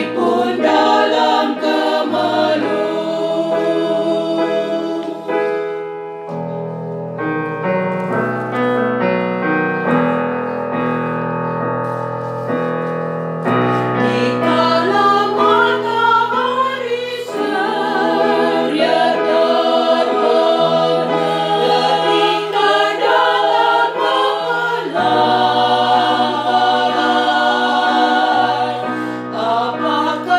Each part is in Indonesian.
sekalipun dalam kemelut. Dikala matahari surya terbenam, ketika dalam kegelapan, apakah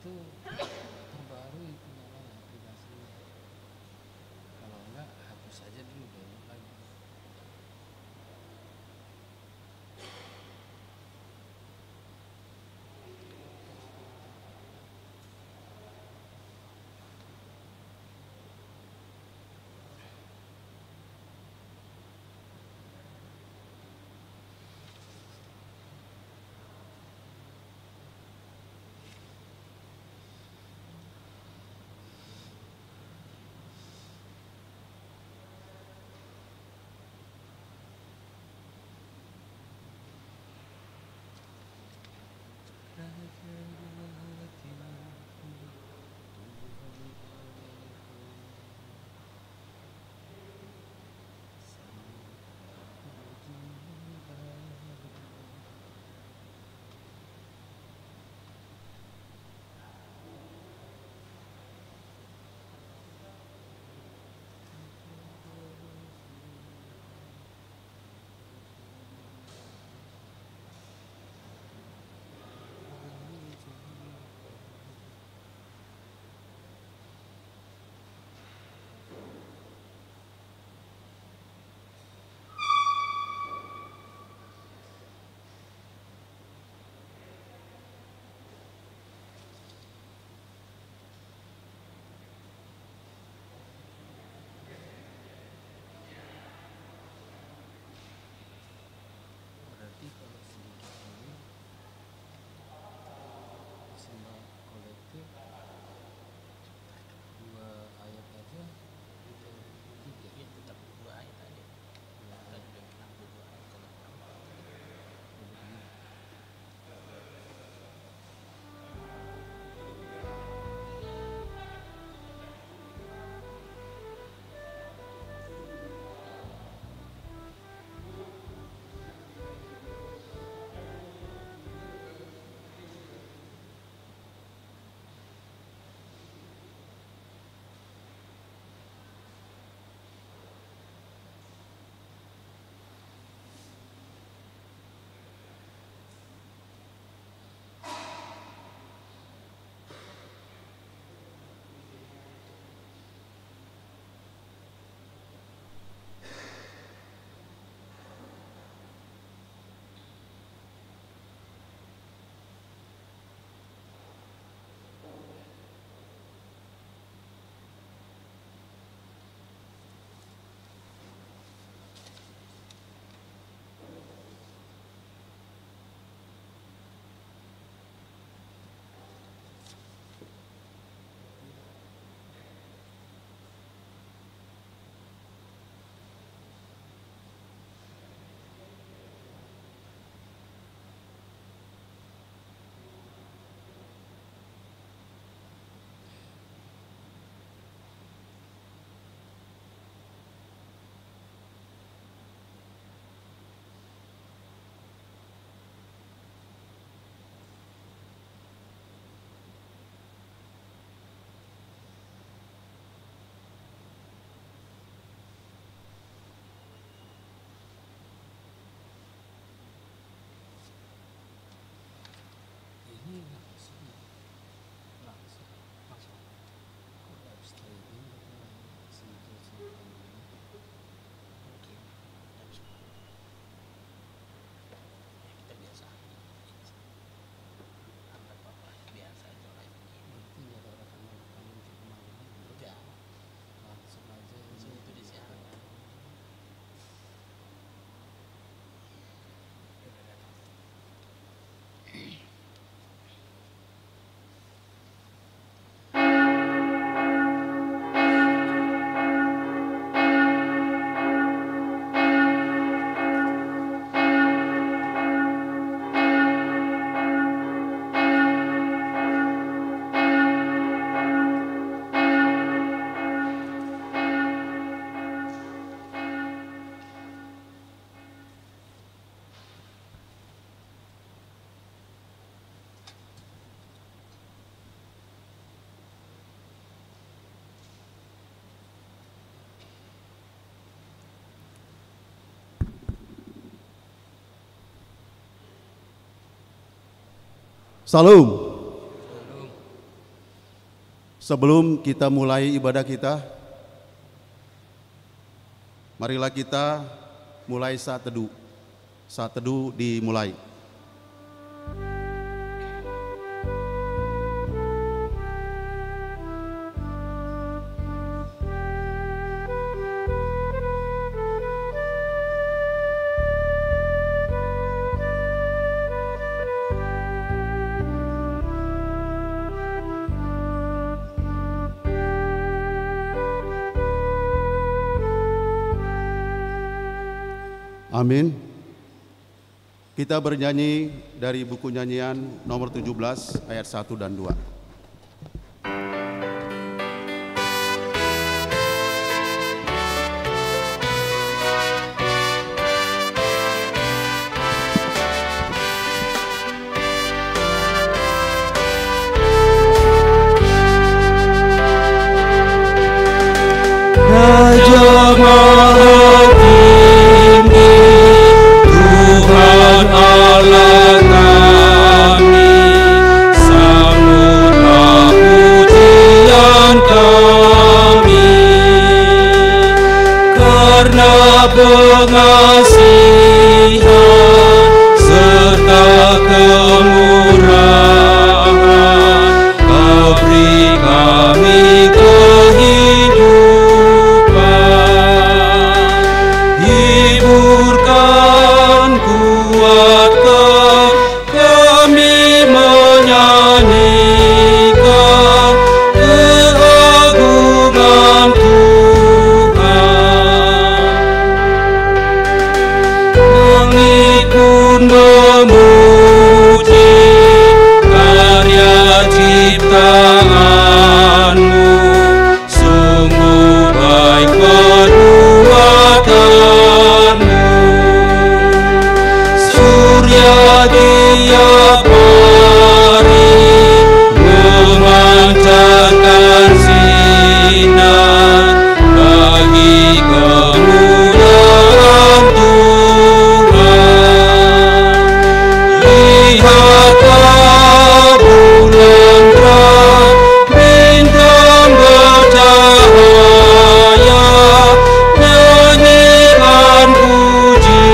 itu terbaru itu namanya aplikasinya. Kalau enggak hapus aja dulu download lagi. Berarti kalau sedikit ini simbol kolektif 2 ayat aja itu 3 Iya tetap 2 ayat aja. Kita juga bilang 2 ayat kalau tambah. begini. Ini langsung kok live streaming katanya simpan ini. Mungkin jam 10. Ya kita biasa aja. Anggap apa biasa aja live begini. Berarti nggak ada rekaman kayak kemarin lagi. Enggak, Langsung aja langsung itu disiaran. Udah datang. Salam. Sebelum kita mulai ibadah kita, marilah kita mulai saat teduh. Saat teduh dimulai. Amin. Kita bernyanyi dari buku nyanyian nomor 17 ayat 1 dan 2. Raja Maha Tinggi, Tuhan Allah kami, sambutlah pujian kami, karena pengasihan serta kemurahan Kau beri kami kehidupan. Hiburkan, kuatkan kami menyanyikan keagungan Tuhan. Langit pun memuji karya ciptaanmu, sungguh baik perbuatanmu. Surya tiap hari memancarkan sinar bagi kemuliaan Tuhan. Lihatlah bulan terang, bintang bercahaya, nyanyikan pujian.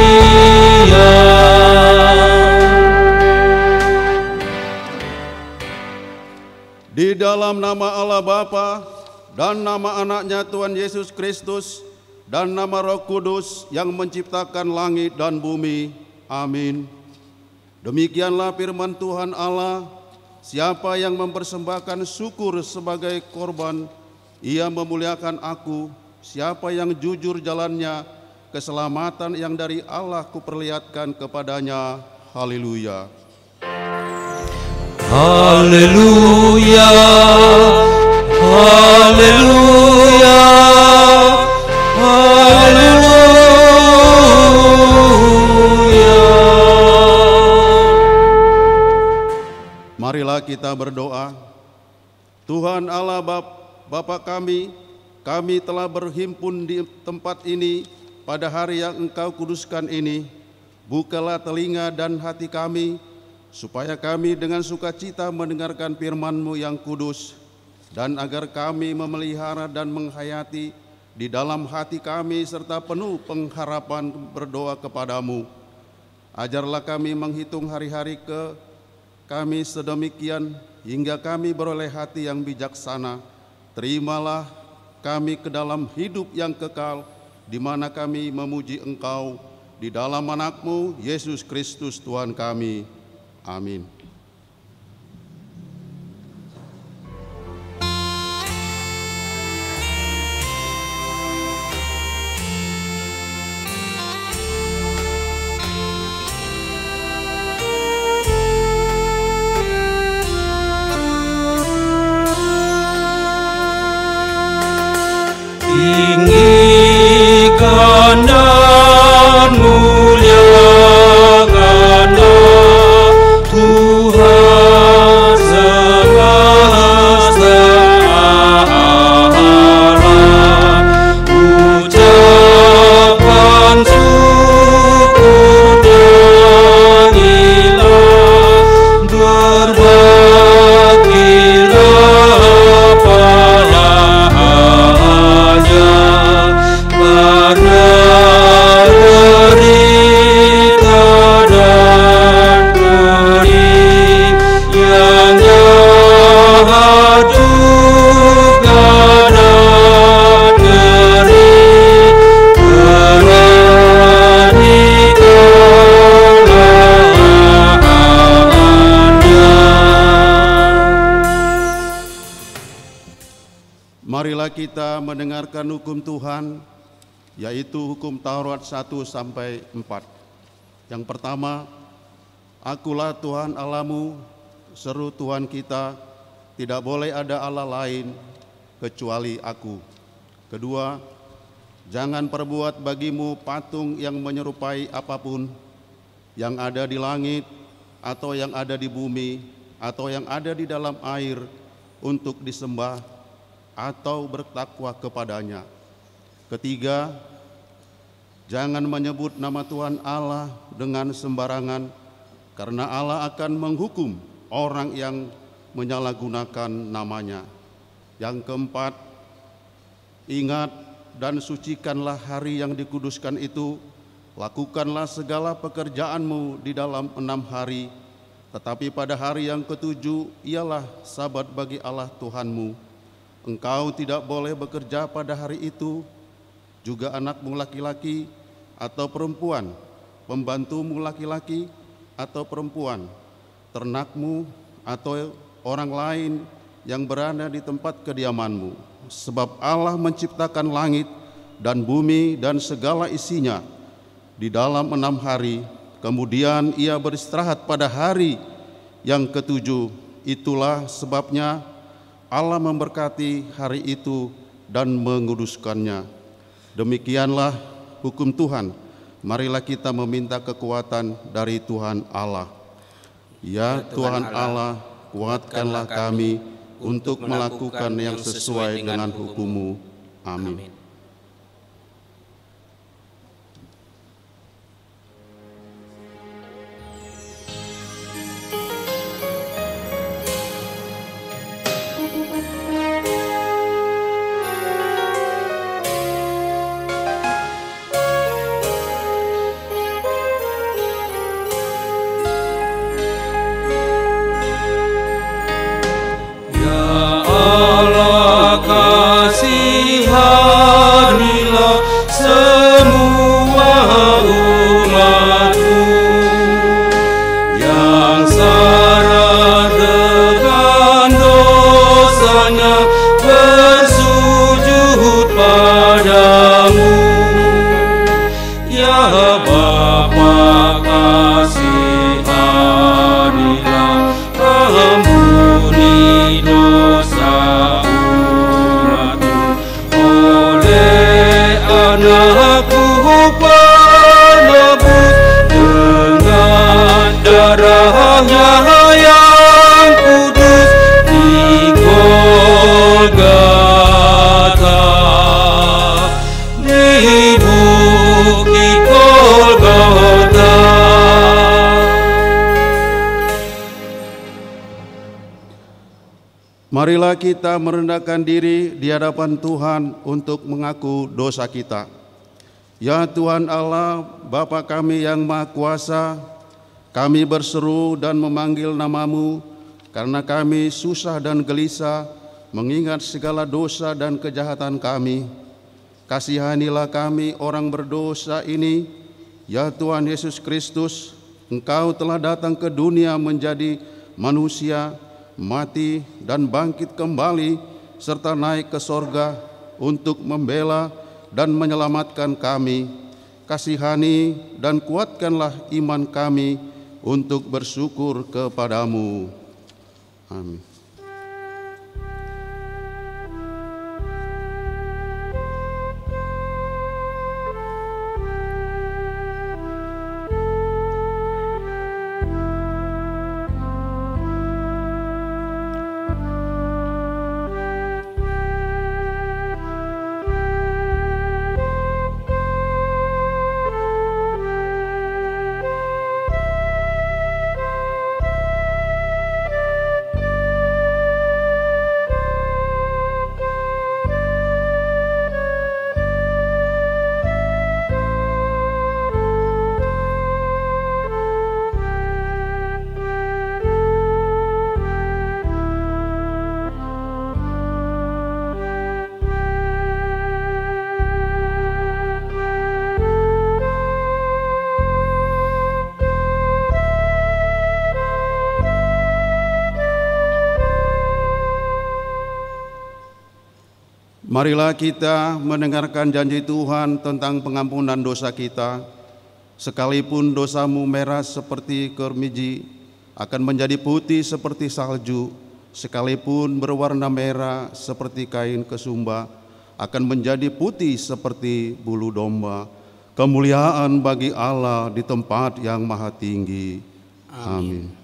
Di dalam nama Allah Bapa dan nama anaknya Tuhan Yesus Kristus dan nama Roh Kudus yang menciptakan langit dan bumi. Amin. Demikianlah firman Tuhan Allah, siapa yang mempersembahkan syukur sebagai korban, ia memuliakan aku. Siapa yang jujur jalannya, keselamatan yang dari Allah kuperlihatkan kepadanya. Haleluya. Haleluya, haleluya, haleluya. Marilah kita berdoa. Tuhan Allah Bapa kami telah berhimpun di tempat ini pada hari yang Engkau kuduskan ini. Bukalah telinga dan hati kami, supaya kami dengan sukacita mendengarkan firman-Mu yang kudus, dan agar kami memelihara dan menghayati di dalam hati kami serta penuh pengharapan berdoa kepadamu. Ajarlah kami menghitung hari-hari kami sedemikian hingga kami beroleh hati yang bijaksana. Terimalah kami ke dalam hidup yang kekal, di mana kami memuji Engkau di dalam anak-Mu Yesus Kristus Tuhan kami. Amin. Tinggikan dan muliakanlah Tuhan. Marilah kita mendengarkan hukum Tuhan, yaitu hukum Taurat 1-4. Yang pertama, Akulah Tuhan Allahmu, seru Tuhan kita, tidak boleh ada Allah lain kecuali Aku. Kedua, jangan perbuat bagimu patung yang menyerupai apapun yang ada di langit, atau yang ada di bumi, atau yang ada di dalam air untuk disembah atau bertakwa kepadanya. Ketiga, jangan menyebut nama Tuhan Allah dengan sembarangan, karena Allah akan menghukum orang yang menyalahgunakan namanya. Yang keempat, ingat dan sucikanlah hari yang dikuduskan itu. Lakukanlah segala pekerjaanmu di dalam 6 hari, tetapi pada hari yang ketujuh ialah Sabat bagi Allah Tuhanmu. Engkau tidak boleh bekerja pada hari itu, juga anakmu laki-laki atau perempuan, pembantumu laki-laki atau perempuan, ternakmu atau orang lain yang berada di tempat kediamanmu. Sebab Allah menciptakan langit dan bumi dan segala isinya di dalam 6 hari, kemudian Ia beristirahat pada hari yang ketujuh. Itulah sebabnya Allah memberkati hari itu dan menguduskannya. Demikianlah hukum Tuhan. Marilah kita meminta kekuatan dari Tuhan Allah. Ya Tuhan Allah, kuatkanlah kami untuk melakukan yang sesuai dengan hukum-Mu. Amin. Kasihanilah semua umat-Mu yang syarat dengan dosanya bersujud padamu. Ya Bapa, kasihanilah, ampuni dosa anakku penebus dengan darahnya yang kudus di Golgota, di bukit Golgota. Marilah kita merendahkan diri di hadapan Tuhan untuk mengaku dosa kita. Ya Tuhan Allah, Bapa kami yang Maha Kuasa, kami berseru dan memanggil nama-Mu karena kami susah dan gelisah mengingat segala dosa dan kejahatan kami. Kasihanilah kami orang berdosa ini. Ya Tuhan Yesus Kristus, Engkau telah datang ke dunia menjadi manusia, mati dan bangkit kembali, serta naik ke sorga untuk membela dan menyelamatkan kami. Kasihani dan kuatkanlah iman kami untuk bersyukur kepada-Mu. Amin. Marilah kita mendengarkan janji Tuhan tentang pengampunan dosa kita. Sekalipun dosamu merah seperti kermiji, akan menjadi putih seperti salju. Sekalipun berwarna merah seperti kain kesumba, akan menjadi putih seperti bulu domba. Kemuliaan bagi Allah di tempat yang maha tinggi. Amin.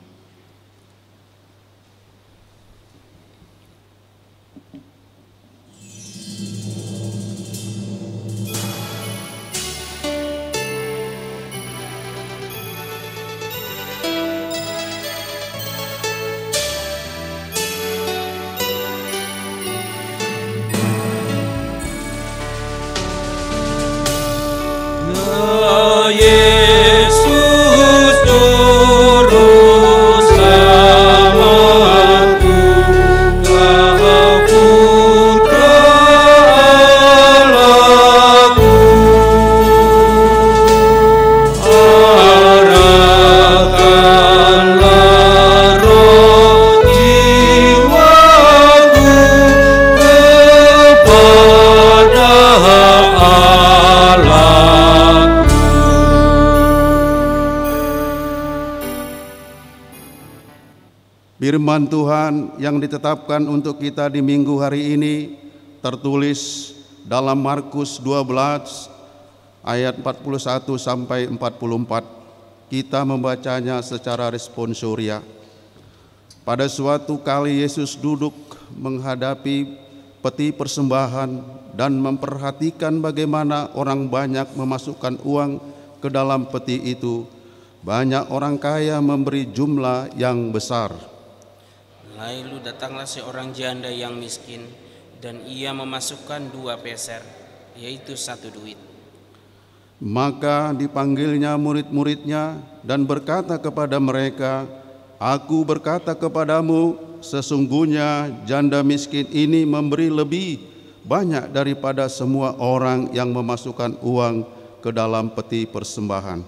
Yesus juru selamatku, Kau Putra Allahku. Arahkanlah roh jiwaku kepada Allah. Firman Tuhan yang ditetapkan untuk kita di minggu hari ini tertulis dalam Markus 12 ayat 41 sampai 44. Kita membacanya secara responsoria. Pada suatu kali Yesus duduk menghadapi peti persembahan dan memperhatikan bagaimana orang banyak memasukkan uang ke dalam peti itu. Banyak orang kaya memberi jumlah yang besar. Lalu datanglah seorang janda yang miskin, dan ia memasukkan 2 peser, yaitu 1 duit. Maka dipanggilnya murid-muridnya dan berkata kepada mereka, Aku berkata kepadamu, sesungguhnya janda miskin ini memberi lebih banyak daripada semua orang yang memasukkan uang ke dalam peti persembahan.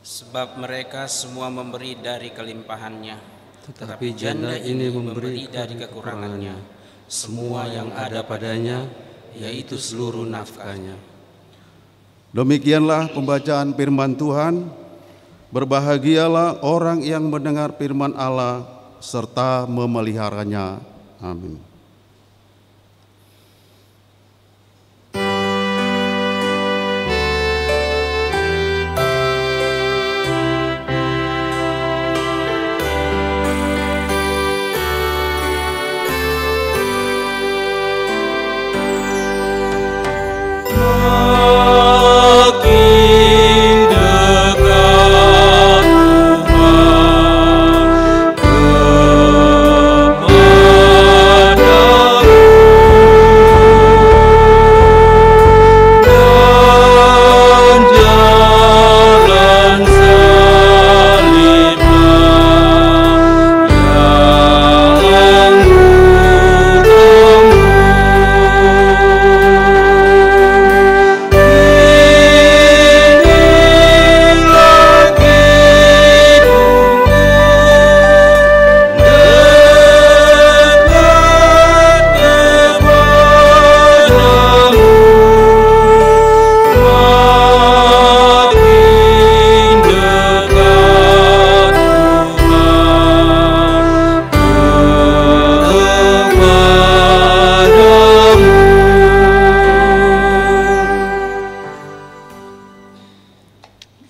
Sebab mereka semua memberi dari kelimpahannya, Tetapi janda ini memberi dari kekurangannya semua yang ada padanya, yaitu seluruh nafkahnya. Demikianlah pembacaan firman Tuhan. Berbahagialah orang yang mendengar firman Allah serta memeliharanya. Amin.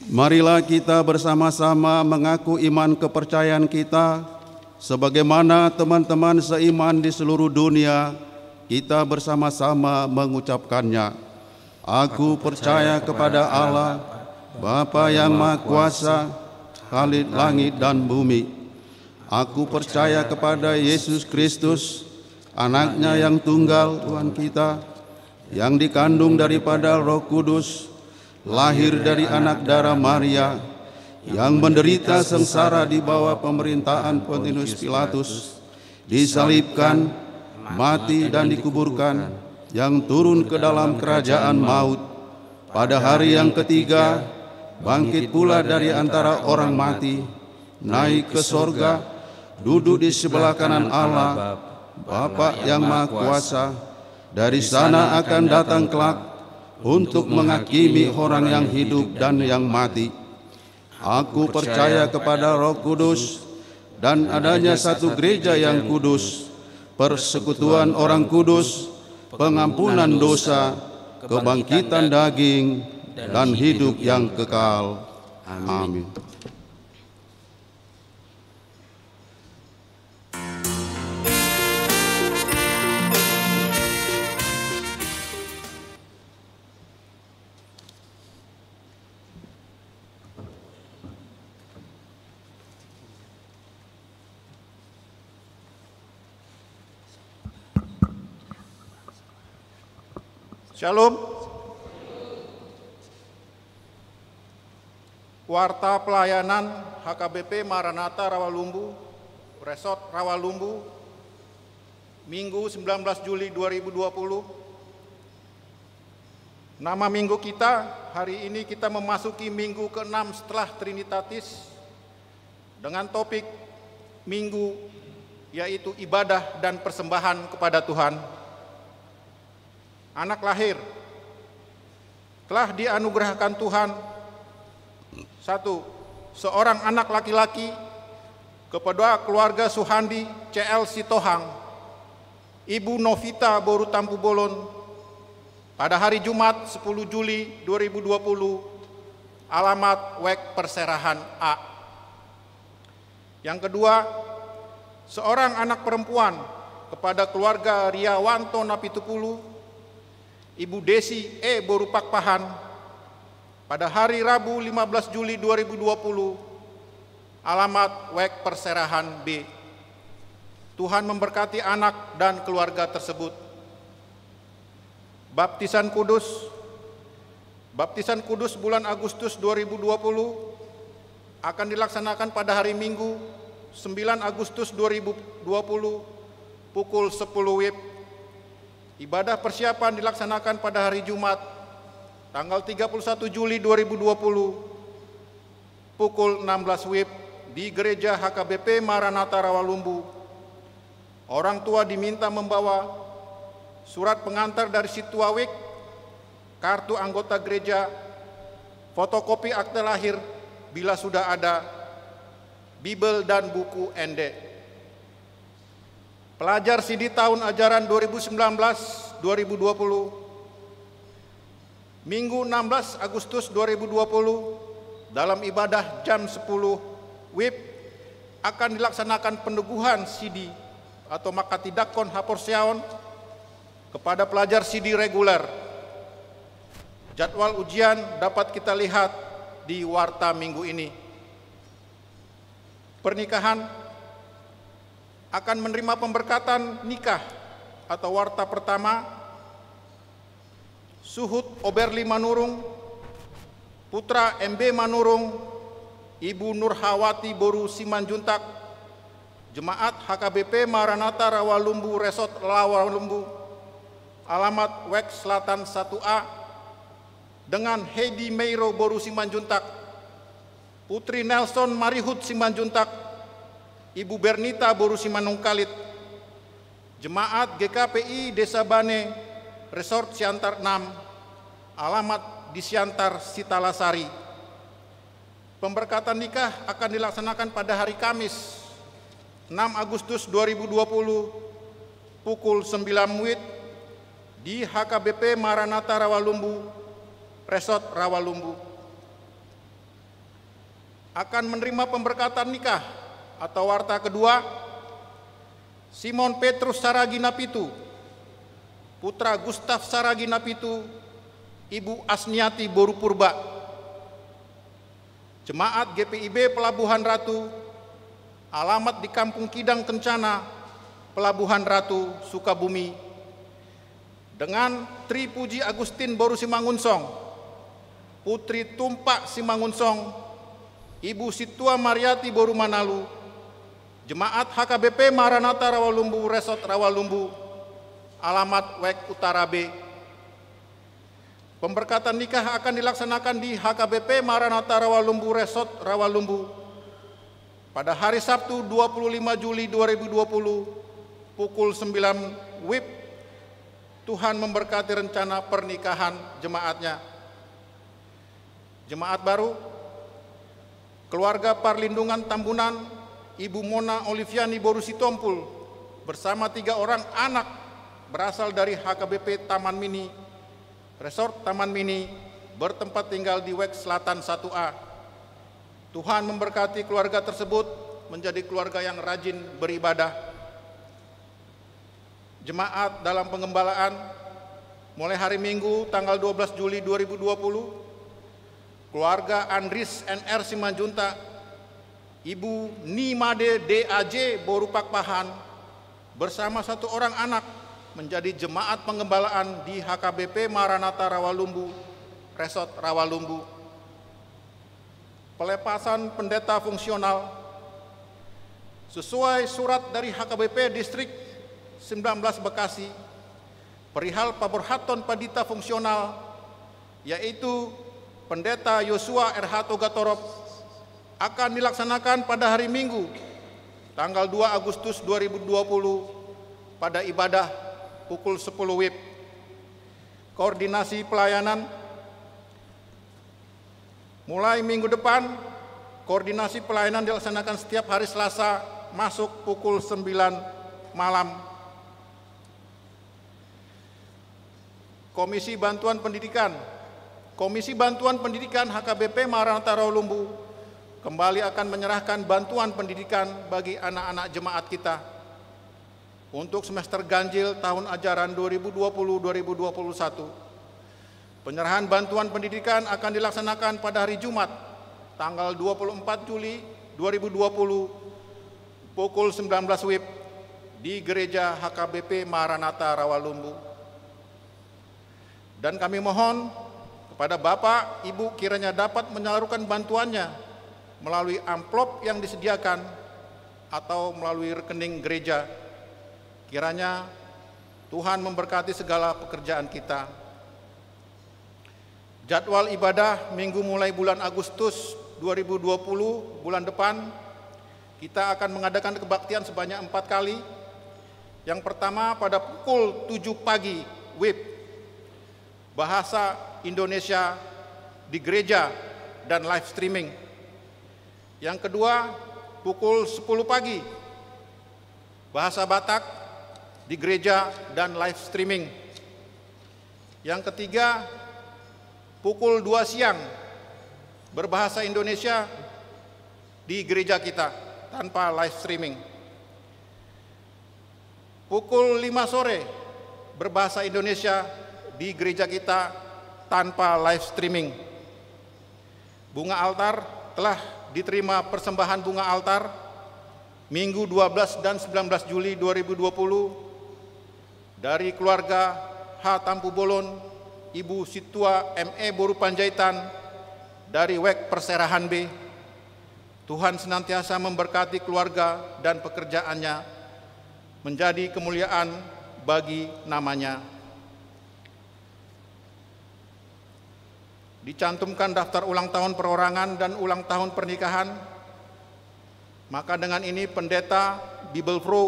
Marilah kita bersama-sama mengaku iman kepercayaan kita sebagaimana teman-teman seiman di seluruh dunia. Kita bersama-sama mengucapkannya. Aku percaya kepada Allah, Bapa yang Maha Kuasa, Khalid langit dan bumi. Aku percaya kepada Yesus Kristus, Anaknya yang tunggal Tuhan kita, yang dikandung daripada Roh Kudus, lahir dari anak darah Maria, yang menderita sengsara di bawah pemerintahan Pontius Pilatus, disalibkan, mati dan dikuburkan, yang turun ke dalam kerajaan maut. Pada hari yang ketiga, bangkit pula dari antara orang mati, naik ke sorga, duduk di sebelah kanan Allah, Bapa yang Maha Kuasa, Dari sana akan datang kelak untuk menghakimi orang yang hidup dan yang mati. Aku percaya kepada Roh Kudus dan adanya satu gereja yang kudus, persekutuan orang kudus, pengampunan dosa, kebangkitan daging, dan hidup yang kekal. Amin. Shalom. Warta pelayanan HKBP Maranatha Rawalumbu, Resort Rawalumbu, Minggu 19 Juli 2020. Nama minggu kita, hari ini kita memasuki minggu ke-6 setelah Trinitatis dengan topik minggu yaitu ibadah dan persembahan kepada Tuhan. Anak lahir telah dianugerahkan Tuhan. 1. Seorang anak laki-laki kepada keluarga Suhandi CL Sitohang, Ibu Novita Boru Tampu Bolon, pada hari Jumat 10 Juli 2020, alamat Wek Perserahan A. Yang kedua, seorang anak perempuan kepada keluarga Riawanto Napitupulu, Ibu Desi E. Boru Pakpahan, pada hari Rabu 15 Juli 2020, alamat Wek Perserahan B. Tuhan memberkati anak dan keluarga tersebut. Baptisan Kudus. Baptisan Kudus bulan Agustus 2020 akan dilaksanakan pada hari Minggu 9 Agustus 2020 pukul 10 WIB. Ibadah persiapan dilaksanakan pada hari Jumat, tanggal 31 Juli 2020, pukul 16 WIB di Gereja HKBP Maranatha Rawalumbu. Orang tua diminta membawa surat pengantar dari Situawik, kartu anggota gereja, fotokopi akte lahir bila sudah ada, Bibel dan buku ND. Pelajar CD tahun ajaran 2019-2020, Minggu 16 Agustus 2020, dalam ibadah jam 10 WIB akan dilaksanakan peneguhan CD atau Makatidakon Haporseaon kepada pelajar CD reguler. Jadwal ujian dapat kita lihat di warta minggu ini. Pernikahan akan menerima pemberkatan nikah atau warta pertama Suhud Oberli Manurung, putra MB Manurung, Ibu Nurhawati Boru Simanjuntak, Jemaat HKBP Maranatha Rawalumbu Resort Rawalumbu, alamat Wek Selatan 1A, dengan Heidi Meiro Boru Simanjuntak, Putri Nelson Marihut Simanjuntak, Ibu Bernita Boru Simanungkalit, Jemaat GKPI Desa Bane, Resort Siantar 6, alamat di Siantar Sitalasari. Pemberkatan nikah akan dilaksanakan pada hari Kamis 6 Agustus 2020 pukul 9 WIB di HKBP Maranatha Rawalumbu, Resort Rawalumbu. Akan menerima pemberkatan nikah atau warta kedua Simon Petrus Saraginapitu, putra Gustaf Saraginapitu, Ibu Asniati Boru Purba, Jemaat GPIB Pelabuhan Ratu, alamat di Kampung Kidang Kencana, Pelabuhan Ratu, Sukabumi, dengan Tri Puji Agustin Boru Simangunsong, Putri Tumpak Simangunsong, Ibu Situa Mariati Boru Manalu, Jemaat HKBP Maranatha Rawalumbu Resort Rawalumbu, alamat Wek Utara B. Pemberkatan nikah akan dilaksanakan di HKBP Maranatha Rawalumbu Resort Rawalumbu pada hari Sabtu 25 Juli 2020 pukul 9 WIB. Tuhan memberkati rencana pernikahan jemaatnya. Jemaat baru, keluarga Perlindungan Tambunan, Ibu Mona Oliviani Borusitompul bersama 3 orang anak berasal dari HKBP Taman Mini, Resort Taman Mini, bertempat tinggal di Wek Selatan 1A. Tuhan memberkati keluarga tersebut menjadi keluarga yang rajin beribadah. Jemaat dalam pengembalaan mulai hari Minggu tanggal 12 Juli 2020, keluarga Andris NR Simanjunta, Ibu Nimade DAJ Borupak Pahan bersama 1 orang anak menjadi jemaat pengembalaan di HKBP Maranatha Rawalumbu, Resort Rawalumbu. Pelepasan pendeta fungsional sesuai surat dari HKBP Distrik 19 Bekasi perihal Paborhaton Padita fungsional, yaitu Pendeta Yosua RH Togatorop, akan dilaksanakan pada hari Minggu tanggal 2 Agustus 2020 pada ibadah pukul 10 WIB. Koordinasi pelayanan mulai minggu depan, koordinasi pelayanan dilaksanakan setiap hari Selasa masuk pukul 9 malam. Komisi Bantuan Pendidikan HKBP Maranatha Rawalumbu kembali akan menyerahkan bantuan pendidikan bagi anak-anak jemaat kita untuk semester ganjil tahun ajaran 2020-2021. Penyerahan bantuan pendidikan akan dilaksanakan pada hari Jumat, tanggal 24 Juli 2020, pukul 19 WIB di Gereja HKBP Maranatha Rawalumbu. Dan kami mohon kepada Bapak, Ibu kiranya dapat menyalurkan bantuannya melalui amplop yang disediakan atau melalui rekening gereja. Kiranya Tuhan memberkati segala pekerjaan kita. Jadwal ibadah minggu mulai bulan Agustus 2020 bulan depan, kita akan mengadakan kebaktian sebanyak 4 kali. Yang pertama pada pukul 7 pagi WIB, bahasa Indonesia di gereja dan live streaming. Yang kedua pukul 10 pagi, bahasa Batak di gereja dan live streaming. Yang ketiga pukul 2 siang, berbahasa Indonesia di gereja kita tanpa live streaming. Pukul 5 sore, berbahasa Indonesia di gereja kita tanpa live streaming. Bunga altar telah diterima persembahan bunga altar Minggu 12 dan 19 Juli 2020 dari keluarga H. Tampu Bolon, Ibu Situa M.E. Boru Panjaitan dari Wek Perserahan B. Tuhan senantiasa memberkati keluarga dan pekerjaannya menjadi kemuliaan bagi namanya. Dicantumkan daftar ulang tahun perorangan dan ulang tahun pernikahan, maka dengan ini pendeta, Bible Pro,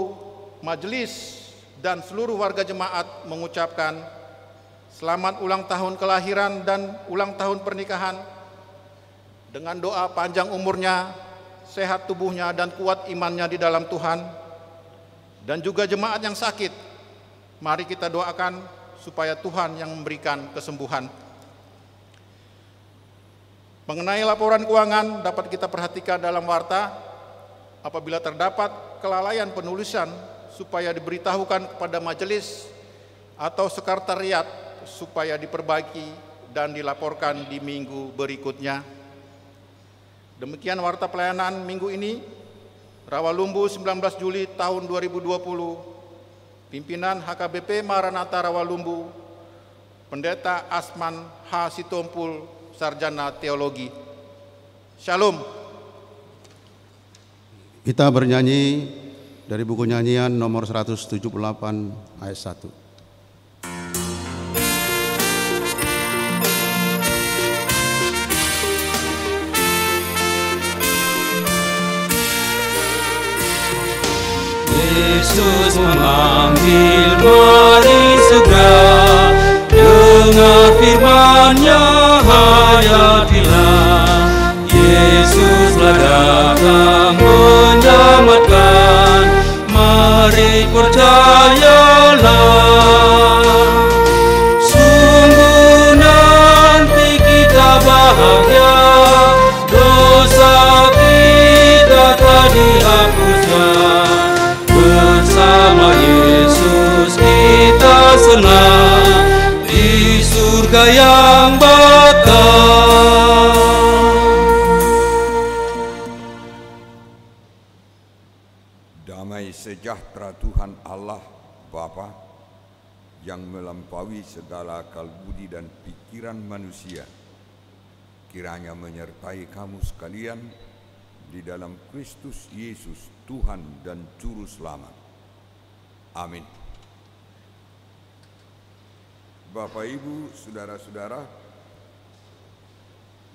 majelis, dan seluruh warga jemaat mengucapkan selamat ulang tahun kelahiran dan ulang tahun pernikahan dengan doa panjang umurnya, sehat tubuhnya, dan kuat imannya di dalam Tuhan. Dan juga jemaat yang sakit, mari kita doakan supaya Tuhan yang memberikan kesembuhan. Mengenai laporan keuangan dapat kita perhatikan dalam warta, apabila terdapat kelalaian penulisan supaya diberitahukan kepada majelis atau sekretariat supaya diperbaiki dan dilaporkan di minggu berikutnya. Demikian warta pelayanan minggu ini, Rawalumbu 19 Juli tahun 2020, pimpinan HKBP Maranatha Rawalumbu, Pendeta Asman H. Sitompul, Sarjana Teologi. Shalom. Kita bernyanyi dari buku nyanyian nomor 178 ayat 1. Yesus memanggil, mari segera Dengar firman-Nya, hayatilah. Yesuslah datang menyelamatkan, mari percayalah. Sungguh nanti kita bahagia, dosa kita tak dihapuskan. Bersama Yesus kita senang di surga yang bakal. Damai sejahtera Tuhan Allah Bapa yang melampaui segala akal budi dan pikiran manusia, kiranya menyertai kamu sekalian di dalam Kristus Yesus Tuhan dan Juru Selamat. Amin. Bapak, Ibu, saudara-saudara,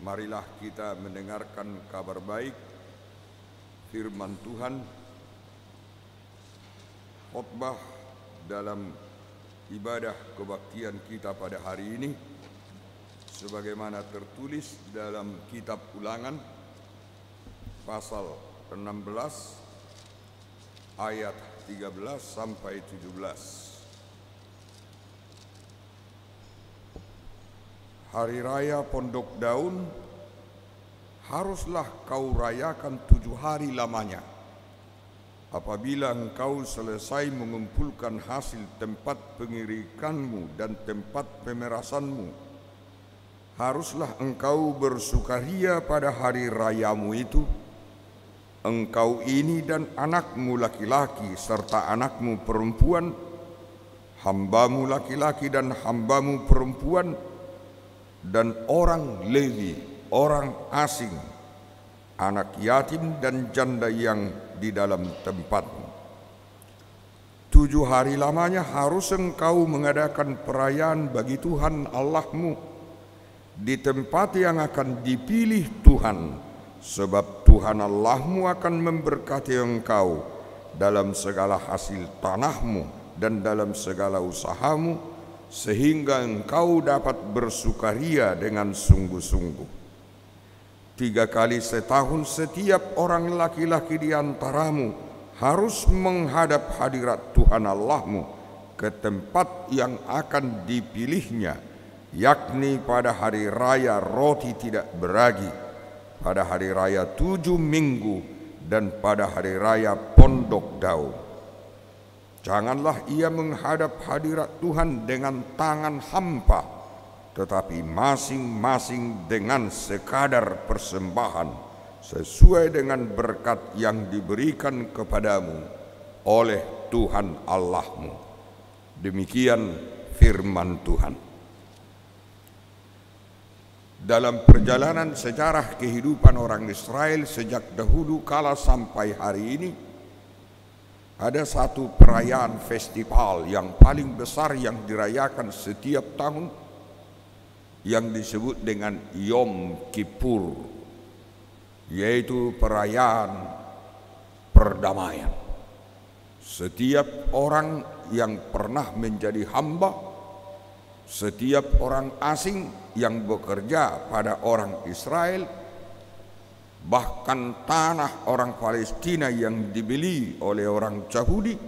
marilah kita mendengarkan kabar baik firman Tuhan, khotbah dalam ibadah kebaktian kita pada hari ini sebagaimana tertulis dalam kitab Ulangan pasal 16 ayat 13 sampai 17. Hari raya Pondok Daun haruslah kau rayakan 7 hari lamanya. Apabila engkau selesai mengumpulkan hasil tempat pengirikanmu dan tempat pemerasanmu, haruslah engkau bersukaria pada hari rayamu itu. Engkau ini dan anakmu laki-laki serta anakmu perempuan, hambamu laki-laki dan hambamu perempuan, dan orang Lewi, orang asing, anak yatim dan janda yang di dalam tempatmu. 7 hari lamanya harus engkau mengadakan perayaan bagi Tuhan Allahmu di tempat yang akan dipilih Tuhan, sebab Tuhan Allahmu akan memberkati engkau dalam segala hasil tanahmu dan dalam segala usahamu, sehingga engkau dapat bersukaria dengan sungguh-sungguh. 3 kali setahun setiap orang laki-laki di antaramu harus menghadap hadirat Tuhan Allahmu ke tempat yang akan dipilihnya, yakni pada hari raya roti tidak beragi, pada hari raya 7 minggu, dan pada hari raya Pondok Daun. Janganlah ia menghadap hadirat Tuhan dengan tangan hampa, tetapi masing-masing dengan sekadar persembahan sesuai dengan berkat yang diberikan kepadamu oleh Tuhan Allahmu. Demikian firman Tuhan. Dalam perjalanan sejarah kehidupan orang Israel sejak dahulu kala sampai hari ini, ada satu perayaan festival yang paling besar yang dirayakan setiap tahun, yang disebut dengan Yom Kippur, yaitu perayaan perdamaian. Setiap orang yang pernah menjadi hamba, setiap orang asing yang bekerja pada orang Israel, bahkan tanah orang Palestina yang dibeli oleh orang Yahudi,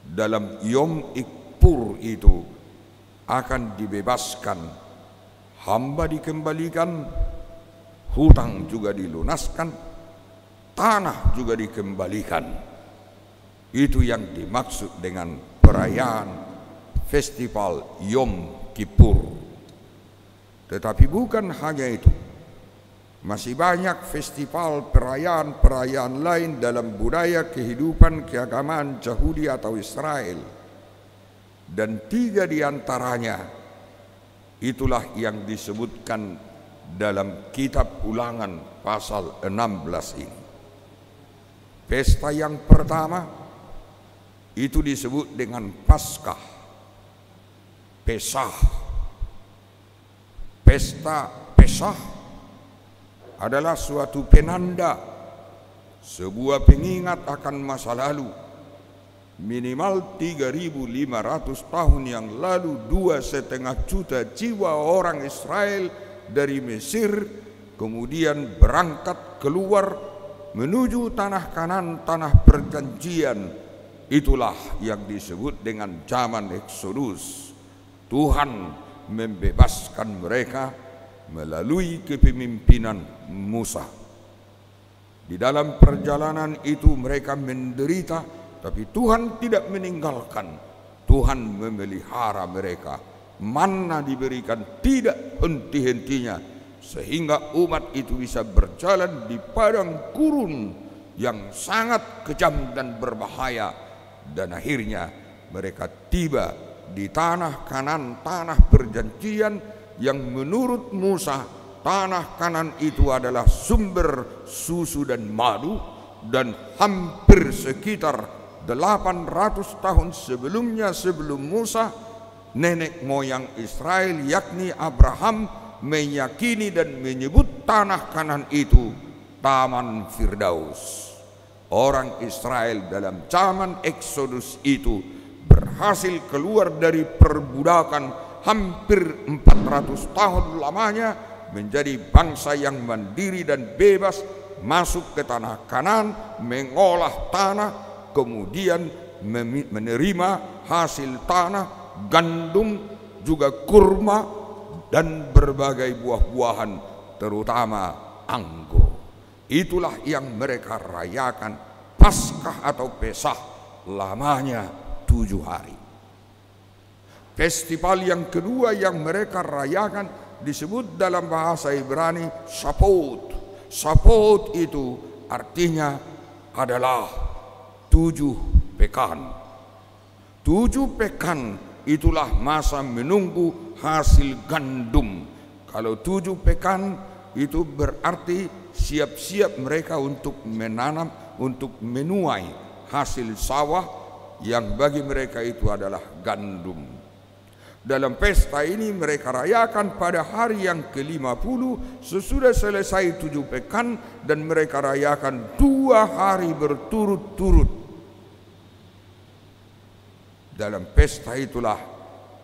dalam Yom Kippur itu akan dibebaskan. Hamba dikembalikan, hutang juga dilunaskan, tanah juga dikembalikan. Itu yang dimaksud dengan perayaan festival Yom Kippur. Tetapi bukan hanya itu, masih banyak festival perayaan-perayaan lain dalam budaya kehidupan keagamaan Yahudi atau Israel. Dan 3 di antaranya itulah yang disebutkan dalam kitab Ulangan pasal 16 ini. Pesta yang pertama itu disebut dengan Paskah, Pesah. Pesta Pesah adalah suatu penanda, sebuah pengingat akan masa lalu, minimal 3.500 tahun yang lalu 2,5 juta jiwa orang Israel dari Mesir kemudian berangkat keluar menuju tanah Kanan, tanah perjanjian. Itulah yang disebut dengan zaman Eksodus. Tuhan membebaskan mereka melalui kepemimpinan Musa. Di dalam perjalanan itu mereka menderita, tapi Tuhan tidak meninggalkan. Tuhan memelihara mereka. Manna diberikan tidak henti-hentinya, sehingga umat itu bisa berjalan di padang gurun yang sangat kejam dan berbahaya. Dan akhirnya mereka tiba di tanah Kanan, tanah perjanjian yang menurut Musa tanah Kanan itu adalah sumber susu dan madu, dan hampir sekitar 800 tahun sebelumnya, sebelum Musa, nenek moyang Israel yakni Abraham meyakini dan menyebut tanah Kanan itu Taman Firdaus. Orang Israel dalam zaman Eksodus itu berhasil keluar dari perbudakan hampir 400 tahun lamanya, menjadi bangsa yang mandiri dan bebas, masuk ke tanah Kanan, mengolah tanah, kemudian menerima hasil tanah, gandum, juga kurma, dan berbagai buah-buahan, terutama anggur. Itulah yang mereka rayakan Paskah atau Pesah, lamanya 7 hari. Festival yang kedua yang mereka rayakan disebut dalam bahasa Ibrani Shavuot. Shavuot itu artinya adalah 7 pekan. 7 pekan itulah masa menunggu hasil gandum. Kalau 7 pekan itu berarti siap-siap mereka untuk menanam, untuk menuai hasil sawah yang bagi mereka itu adalah gandum. Dalam pesta ini mereka rayakan pada hari yang ke-50 sesudah selesai 7 pekan, dan mereka rayakan 2 hari berturut-turut. Dalam pesta itulah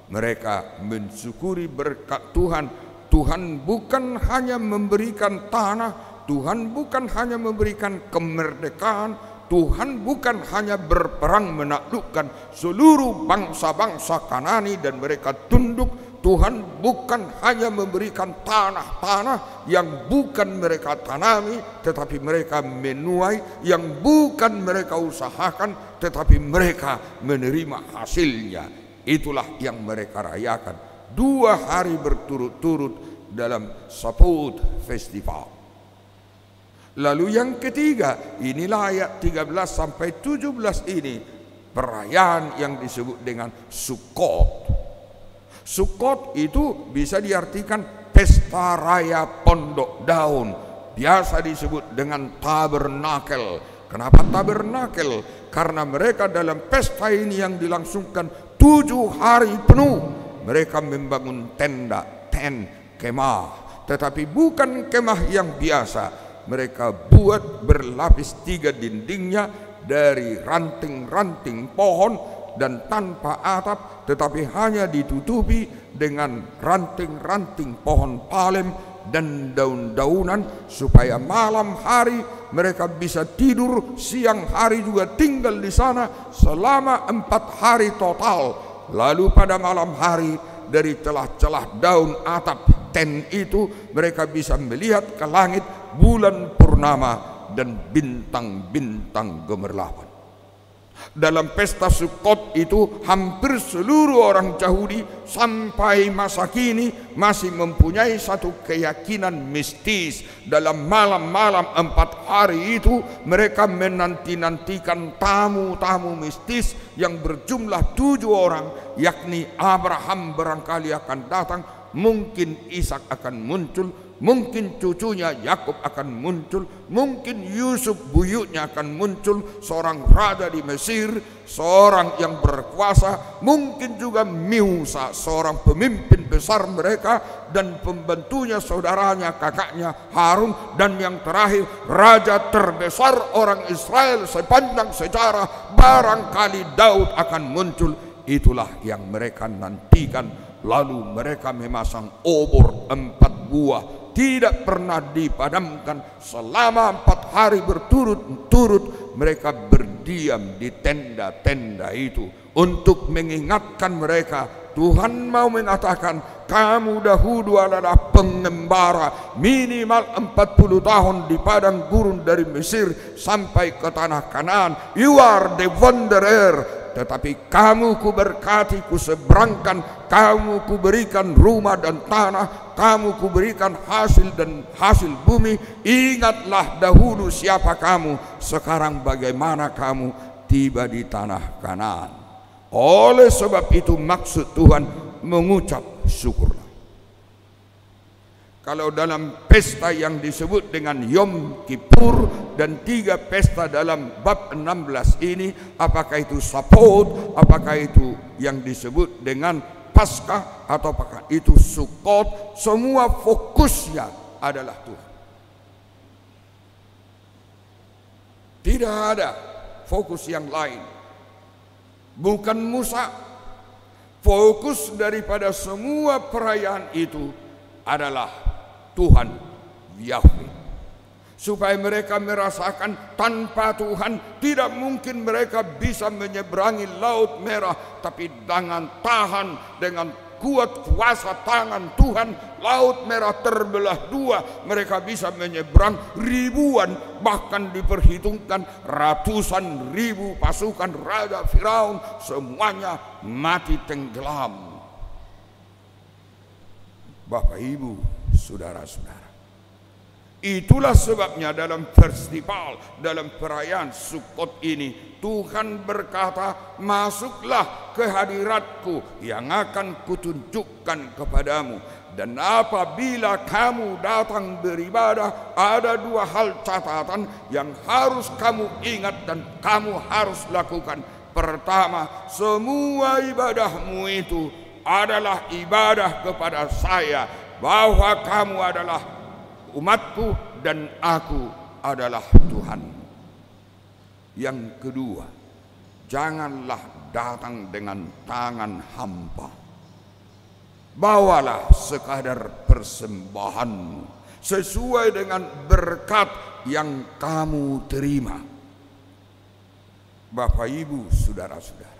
mereka mensyukuri berkat Tuhan. Tuhan bukan hanya memberikan tanah, Tuhan bukan hanya memberikan kemerdekaan, Tuhan bukan hanya berperang menaklukkan seluruh bangsa-bangsa Kanani dan mereka tunduk. Tuhan bukan hanya memberikan tanah-tanah yang bukan mereka tanami, tetapi mereka menuai, yang bukan mereka usahakan, tetapi mereka menerima hasilnya. Itulah yang mereka rayakan 2 hari berturut-turut dalam Shavuot Festival. Lalu yang ketiga, inilah ayat 13 sampai 17 ini, perayaan yang disebut dengan Sukkot. Sukkot itu bisa diartikan pesta raya pondok daun, biasa disebut dengan tabernakel. Kenapa tabernakel? Karena mereka dalam pesta ini yang dilangsungkan 7 hari penuh, mereka membangun tenda, kemah, tetapi bukan kemah yang biasa. Mereka buat berlapis 3 dindingnya dari ranting-ranting pohon dan tanpa atap, tetapi hanya ditutupi dengan ranting-ranting pohon palem dan daun-daunan, supaya malam hari mereka bisa tidur, siang hari juga tinggal di sana selama 4 hari total. Lalu pada malam hari dari celah-celah daun atap tent itu mereka bisa melihat ke langit bulan purnama dan bintang-bintang gemerlapan. Dalam pesta Sukkot itu hampir seluruh orang Yahudi sampai masa kini masih mempunyai satu keyakinan mistis. Dalam malam-malam 4 hari itu mereka menanti-nantikan tamu-tamu mistis yang berjumlah 7 orang, yakni Abraham barangkali akan datang, mungkin Ishak akan muncul, mungkin cucunya Yakub akan muncul, mungkin Yusuf buyutnya akan muncul, seorang raja di Mesir, seorang yang berkuasa, mungkin juga Musa, seorang pemimpin besar mereka, dan pembantunya saudaranya kakaknya Harun, dan yang terakhir raja terbesar orang Israel sepanjang sejarah, barangkali Daud akan muncul. Itulah yang mereka nantikan. Lalu mereka memasang obor 4 buah, tidak pernah dipadamkan. Selama 4 hari berturut-turut mereka berdiam di tenda-tenda itu untuk mengingatkan mereka. Tuhan mau mengatakan, kamu dahulu adalah pengembara minimal 40 tahun di padang gurun dari Mesir sampai ke tanah Kanaan. You are the wanderer. Tetapi kamu kuberkati, kuseberangkan, kamu kuberikan rumah dan tanah, kamu kuberikan hasil dan hasil bumi. Ingatlah dahulu siapa kamu, sekarang bagaimana kamu tiba di tanah Kanaan. Oleh sebab itu maksud Tuhan mengucap syukurlah. Kalau dalam pesta yang disebut dengan Yom Kippur dan 3 pesta dalam bab 16 ini, apakah itu Sapot, apakah itu yang disebut dengan Paskah, atau apakah itu Sukkot, semua fokusnya adalah Tuhan. Tidak ada fokus yang lain. Bukan Musa. Fokus daripada semua perayaan itu adalah Tuhan Yahweh, supaya mereka merasakan tanpa Tuhan tidak mungkin mereka bisa menyeberangi Laut Merah, tapi dengan tahan, dengan kuat kuasa tangan Tuhan, Laut Merah terbelah 2, mereka bisa menyeberang. Ribuan, bahkan diperhitungkan ratusan ribu pasukan Raja Firaun, semuanya mati tenggelam. Bapak Ibu, saudara-saudara, itulah sebabnya dalam festival, dalam perayaan Sukkot ini, Tuhan berkata, masuklah ke hadiratku yang akan kutunjukkan kepadamu. Dan apabila kamu datang beribadah, ada 2 hal catatan yang harus kamu ingat dan kamu harus lakukan. Pertama, semua ibadahmu itu adalah ibadah kepada saya, bahwa kamu adalah umatku dan aku adalah Tuhan. Yang kedua, janganlah datang dengan tangan hampa. Bawalah sekadar persembahanmu sesuai dengan berkat yang kamu terima. Bapak Ibu, saudara-saudara,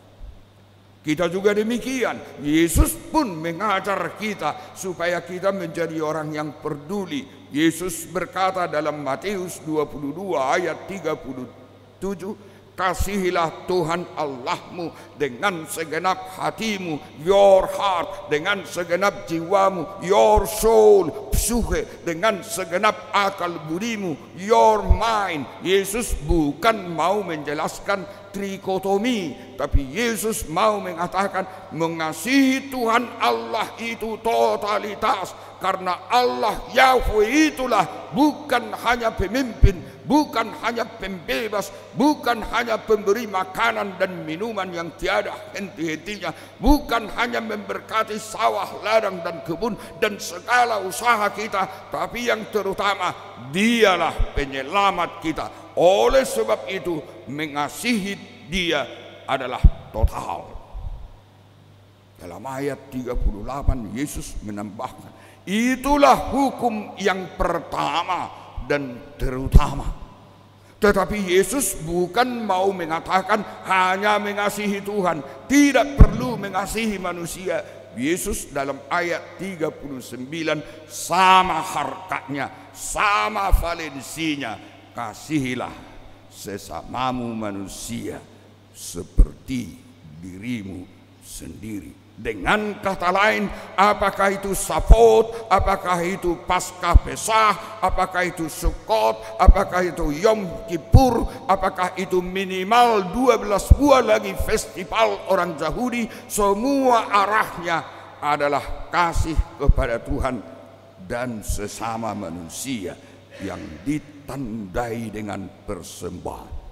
kita juga demikian. Yesus pun mengajar kita supaya kita menjadi orang yang peduli. Yesus berkata dalam Matius 22 ayat 37, kasihilah Tuhan Allahmu dengan segenap hatimu, your heart, dengan segenap jiwamu, your soul, psuche, dengan segenap akal budimu, your mind. Yesus bukan mau menjelaskan trikotomi, tapi Yesus mau mengatakan mengasihi Tuhan Allah itu totalitas, karena Allah Yahweh itulah bukan hanya pemimpin, bukan hanya pembebas, bukan hanya pemberi makanan dan minuman yang tiada henti-hentinya, bukan hanya memberkati sawah, ladang dan kebun dan segala usaha kita, tapi yang terutama Dialah penyelamat kita. Oleh sebab itu mengasihi Dia adalah total. Dalam ayat 38 Yesus menambahkan, itulah hukum yang pertama dan terutama. Tetapi Yesus bukan mau mengatakan hanya mengasihi Tuhan, tidak perlu mengasihi manusia. Yesus dalam ayat 39 sama harkatnya, sama valensinya, kasihilah sesamamu manusia seperti dirimu sendiri. Dengan kata lain, apakah itu Sapot, apakah itu Paskah Pesah, apakah itu Sukkot, apakah itu Yom Kippur, apakah itu minimal 12 buah lagi festival orang Yahudi, semua arahnya adalah kasih kepada Tuhan dan sesama manusia yang ditandai dengan persembahan.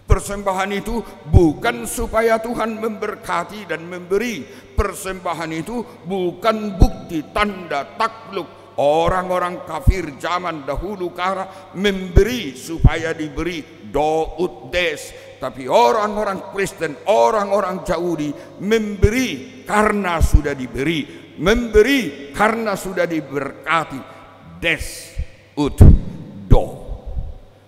Persembahan itu bukan supaya Tuhan memberkati dan memberi. Persembahan itu bukan bukti tanda takluk orang-orang kafir zaman dahulu kala memberi supaya diberi do'ut des. Tapi orang-orang Kristen, orang-orang Yahudi memberi karena sudah diberi, memberi karena sudah diberkati. Des ut do.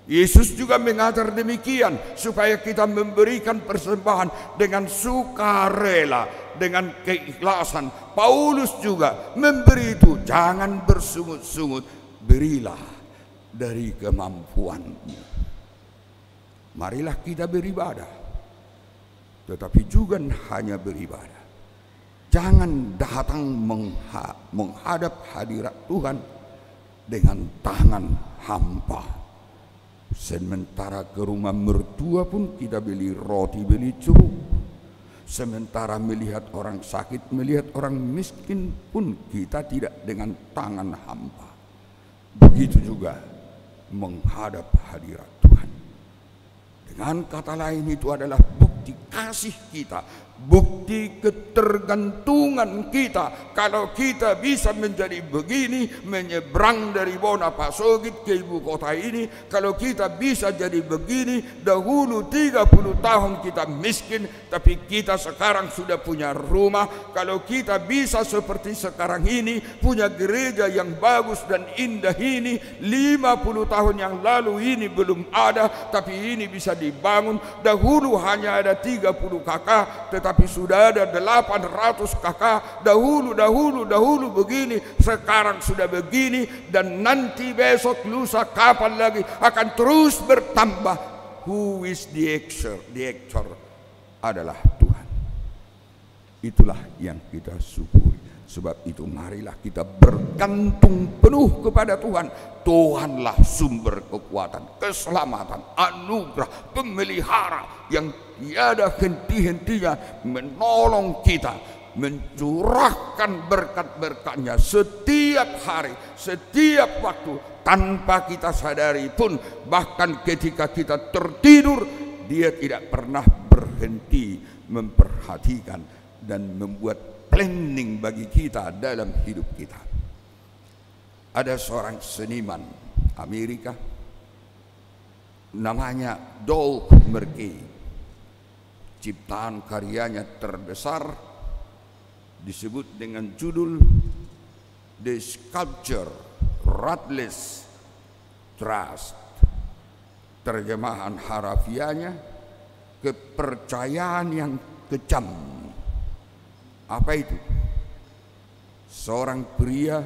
Yesus juga mengajar demikian, supaya kita memberikan persembahan dengan sukarela, dengan keikhlasan. Paulus juga memberi itu, jangan bersungut-sungut, berilah dari kemampuanmu. Marilah kita beribadah, tetapi juga hanya beribadah. Jangan datang menghadap hadirat Tuhan dengan tangan hampa. Sementara ke rumah mertua pun kita beli roti, beli jeruk. Sementara melihat orang sakit, melihat orang miskin pun kita tidak dengan tangan hampa. Begitu juga menghadap hadirat Tuhan. Dengan kata lain, itu adalah bukti kasih kita, bukti ketergantungan kita. Kalau kita bisa menjadi begini, menyeberang dari Bonapasogit ke ibu kota ini, kalau kita bisa jadi begini, dahulu 30 tahun kita miskin, tapi kita sekarang sudah punya rumah. Kalau kita bisa seperti sekarang ini, punya gereja yang bagus dan indah ini, 50 tahun yang lalu ini belum ada, tapi ini bisa dibangun. Dahulu hanya ada 30 kakak, tetapi sudah ada 800 kakak. Dahulu begini, sekarang sudah begini, dan nanti besok, lusa, kapan lagi akan terus bertambah. Who is the actor adalah Tuhan. Itulah yang kita syukuri. Sebab itu marilah kita bergantung penuh kepada Tuhan. Tuhanlah sumber kekuatan, keselamatan, anugerah, pemelihara yang tiada henti-hentinya menolong kita, mencurahkan berkat-berkatnya setiap hari, setiap waktu, tanpa kita sadari pun. Bahkan ketika kita tertidur, Dia tidak pernah berhenti memperhatikan dan membuat planning bagi kita dalam hidup kita. Ada seorang seniman Amerika namanya Doug Merkey. Ciptaan karyanya terbesar disebut dengan judul The Sculpture Ruthless Trust. Terjemahan harafiahnya, kepercayaan yang kejam. Apa itu? Seorang pria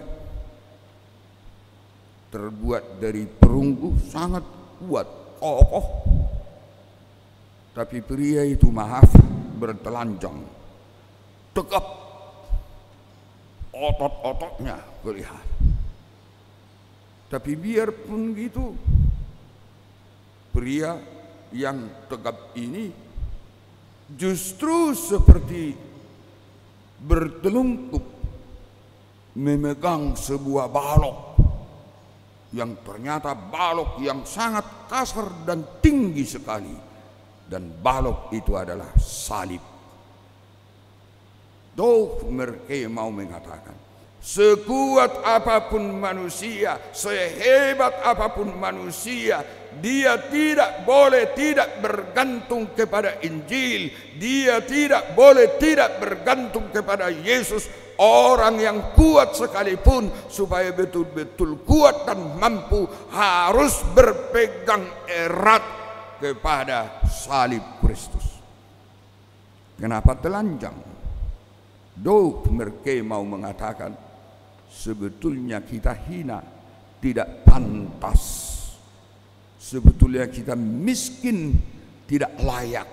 terbuat dari perunggu, sangat kuat, kokoh. Tapi pria itu bertelanjang, tegap, otot-ototnya kelihatan. Tapi biarpun gitu, pria yang tegap ini justru seperti bertelungkup memegang sebuah balok yang ternyata balok yang sangat kasar dan tinggi sekali, dan balok itu adalah salib. Doug Merkey mau mengatakan, sekuat apapun manusia, sehebat apapun manusia, dia tidak boleh tidak bergantung kepada Injil. Dia tidak boleh tidak bergantung kepada Yesus. Orang yang kuat sekalipun, supaya betul-betul kuat dan mampu, harus berpegang erat kepada salib Kristus. Kenapa telanjang? Doug Merkey mau mengatakan, sebetulnya kita hina, tidak pantas. Sebetulnya kita miskin, tidak layak.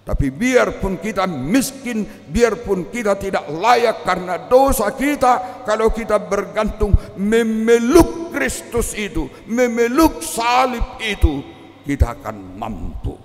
Tapi biarpun kita miskin, biarpun kita tidak layak karena dosa kita, kalau kita bergantung memeluk Kristus itu, memeluk salib itu, kita akan mampu.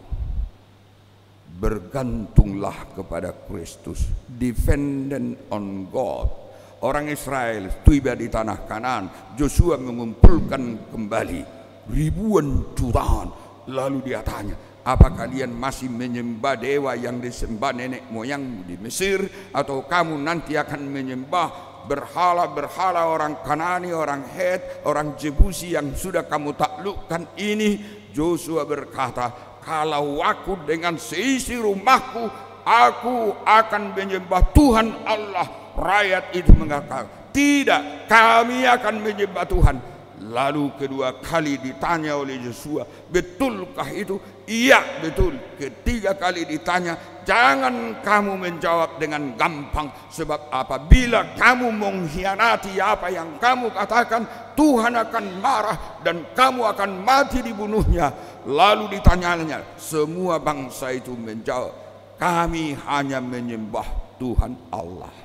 Bergantunglah kepada Kristus, dependent on God. Orang Israel tiba di tanah Kanaan, Joshua mengumpulkan kembali ribuan jutaan. Lalu dia tanya, Apa kalian masih menyembah dewa yang disembah nenek moyangmu di Mesir? Atau kamu nanti akan menyembah berhala-berhala orang Kanani, orang Het, orang Jebusi yang sudah kamu taklukkan ini? Yosua berkata, kalau aku dengan seisi rumahku, aku akan menyembah Tuhan Allah. Rakyat itu mengatakan, tidak, kami akan menyembah Tuhan. Lalu kedua kali ditanya oleh Yosua, betulkah itu? Iya, betul. Ketiga kali ditanya, jangan kamu menjawab dengan gampang, sebab apabila kamu mengkhianati apa yang kamu katakan, Tuhan akan marah dan kamu akan mati dibunuhnya. Lalu ditanyanya, semua bangsa itu menjawab, kami hanya menyembah Tuhan Allah.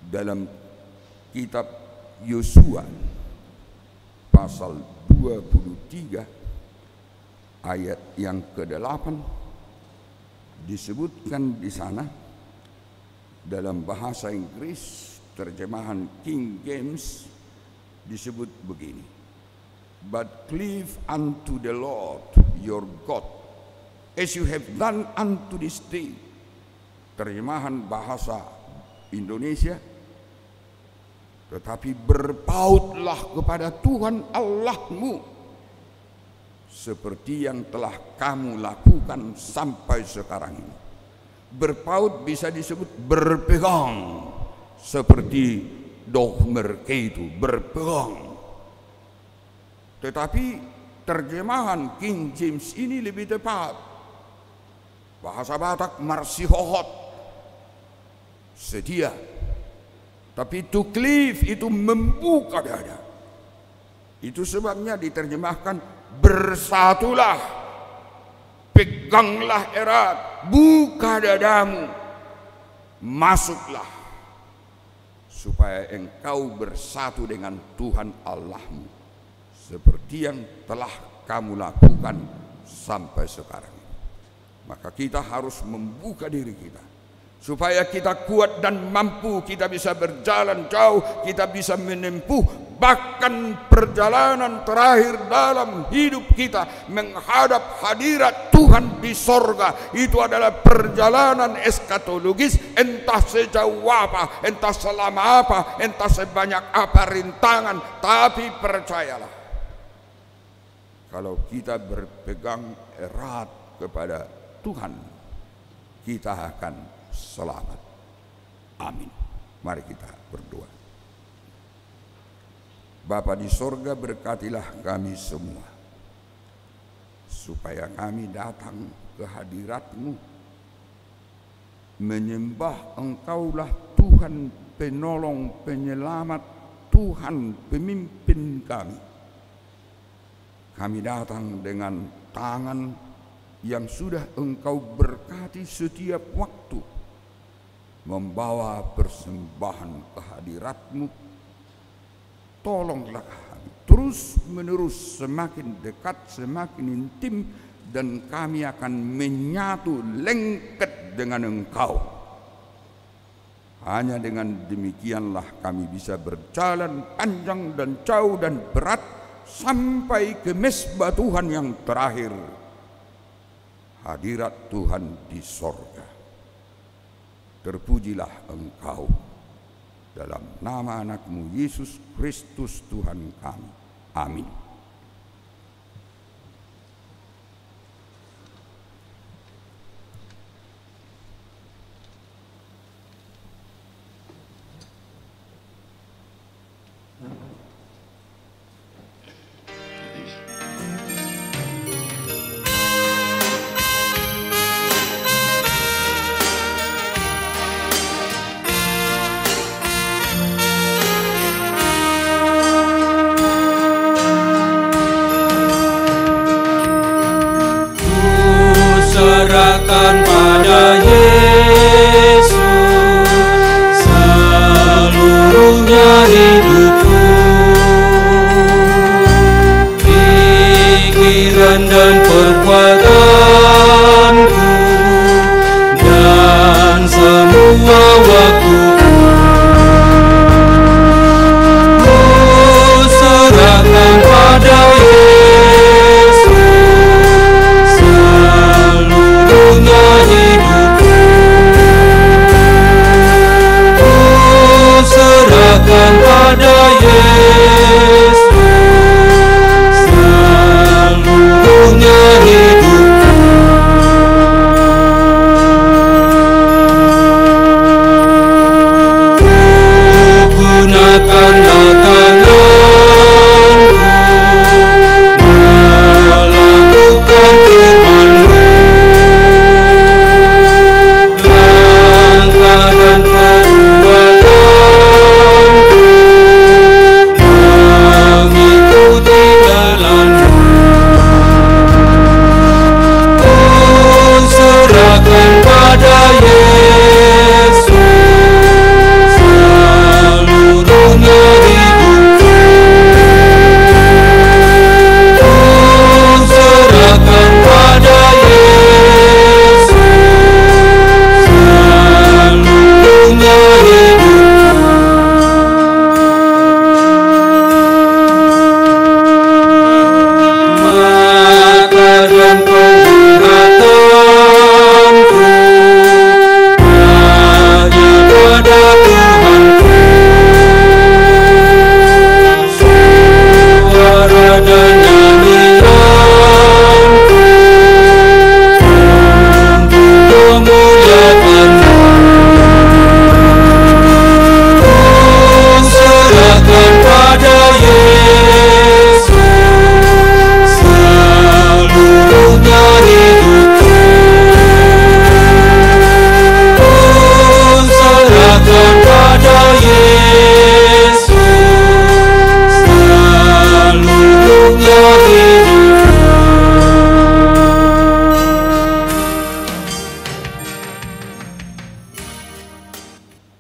Dalam kitab Yosua pasal 23 ayat yang ke-8 disebutkan di sana dalam bahasa Inggris terjemahan King James disebut begini, but cleave unto the Lord your God as you have done unto this day. Terjemahan bahasa Indonesia, tetapi berpautlah kepada Tuhan Allahmu seperti yang telah kamu lakukan sampai sekarang ini. Berpaut bisa disebut berpegang, seperti dogmerke itu, berpegang. Tetapi terjemahan King James ini lebih tepat. Bahasa Batak marsihohot, setia. Tapi to cleave itu membuka dada. Itu sebabnya diterjemahkan bersatulah, peganglah erat, buka dadamu, masuklah, supaya engkau bersatu dengan Tuhan Allahmu seperti yang telah kamu lakukan sampai sekarang. Maka kita harus membuka diri kita supaya kita kuat dan mampu, kita bisa berjalan jauh, kita bisa menempuh bahkan perjalanan terakhir dalam hidup kita menghadap hadirat Tuhan di sorga. Itu adalah perjalanan eskatologis, entah sejauh apa, entah selama apa, entah sebanyak apa rintangan, tapi percayalah, kalau kita berpegang erat kepada Tuhan, kita akan selamat. Amin. Mari kita berdoa. Bapa di sorga, berkatilah kami semua supaya kami datang ke hadirat-Mu menyembah Engkaulah Tuhan penolong, penyelamat, Tuhan pemimpin kami. Kami datang dengan tangan yang sudah Engkau berkati setiap waktu, membawa persembahan kehadirat-Mu. Tolonglah kami terus menerus semakin dekat, semakin intim, dan kami akan menyatu lengket dengan Engkau. Hanya dengan demikianlah kami bisa berjalan panjang dan jauh dan berat sampai ke mezbah Tuhan yang terakhir, hadirat Tuhan di sorga. Terpujilah Engkau dalam nama anak-Mu Yesus Kristus Tuhan kami. Amin.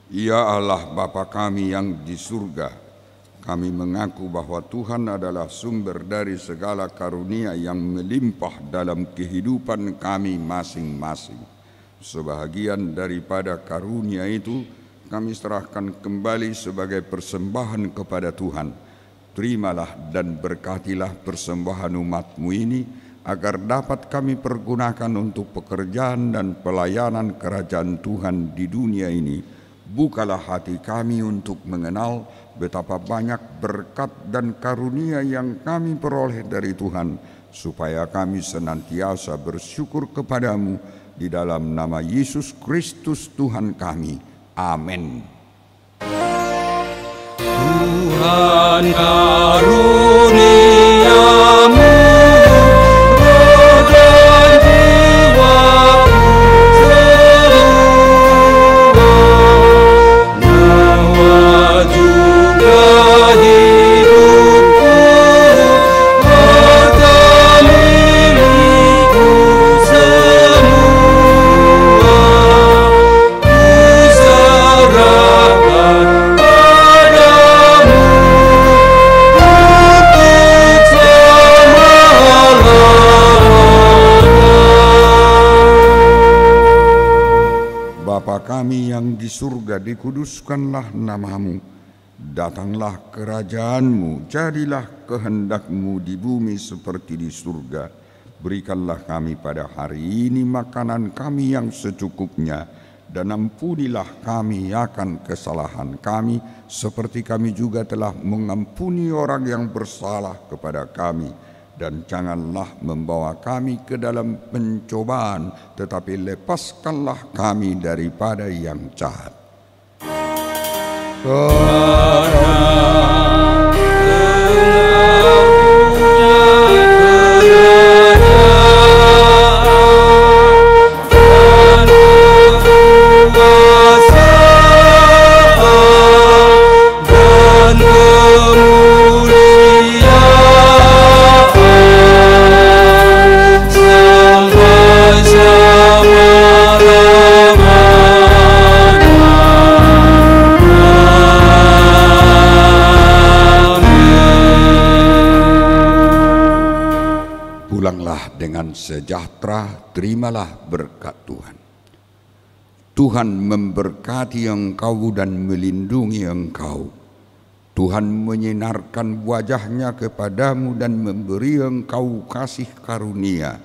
Ya Allah Bapa kami yang di surga, kami mengaku bahwa Tuhan adalah sumber dari segala karunia yang melimpah dalam kehidupan kami masing-masing. Sebahagian daripada karunia itu kami serahkan kembali sebagai persembahan kepada Tuhan. Terimalah dan berkatilah persembahan umat-Mu ini, agar dapat kami pergunakan untuk pekerjaan dan pelayanan kerajaan Tuhan di dunia ini. Bukalah hati kami untuk mengenal betapa banyak berkat dan karunia yang kami peroleh dari Tuhan, supaya kami senantiasa bersyukur kepadamu di dalam nama Yesus Kristus Tuhan kami. Amin. Tuhan karuniamu Kami yang di surga, dikuduskanlah nama-Mu, datanglah kerajaan-Mu, jadilah kehendak-Mu di bumi seperti di surga. Berikanlah kami pada hari ini makanan kami yang secukupnya, dan ampunilah kami akan kesalahan kami, seperti kami juga telah mengampuni orang yang bersalah kepada kami. Dan janganlah membawa kami ke dalam pencobaan, tetapi lepaskanlah kami daripada yang jahat. Dengan sejahtera, terimalah berkat Tuhan. Tuhan memberkati engkau dan melindungi engkau. Tuhan menyinarkan wajahnya kepadamu dan memberi engkau kasih karunia.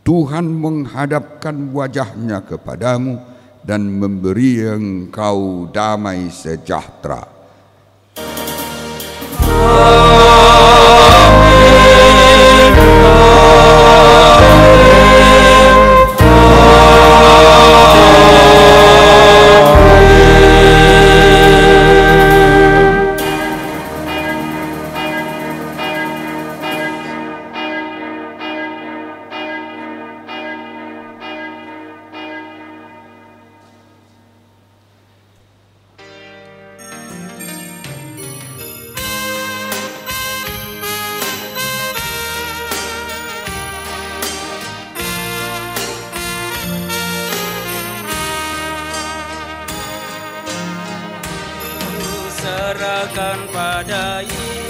Tuhan menghadapkan wajahnya kepadamu dan memberi engkau damai sejahtera. Serahkan pada Yesus.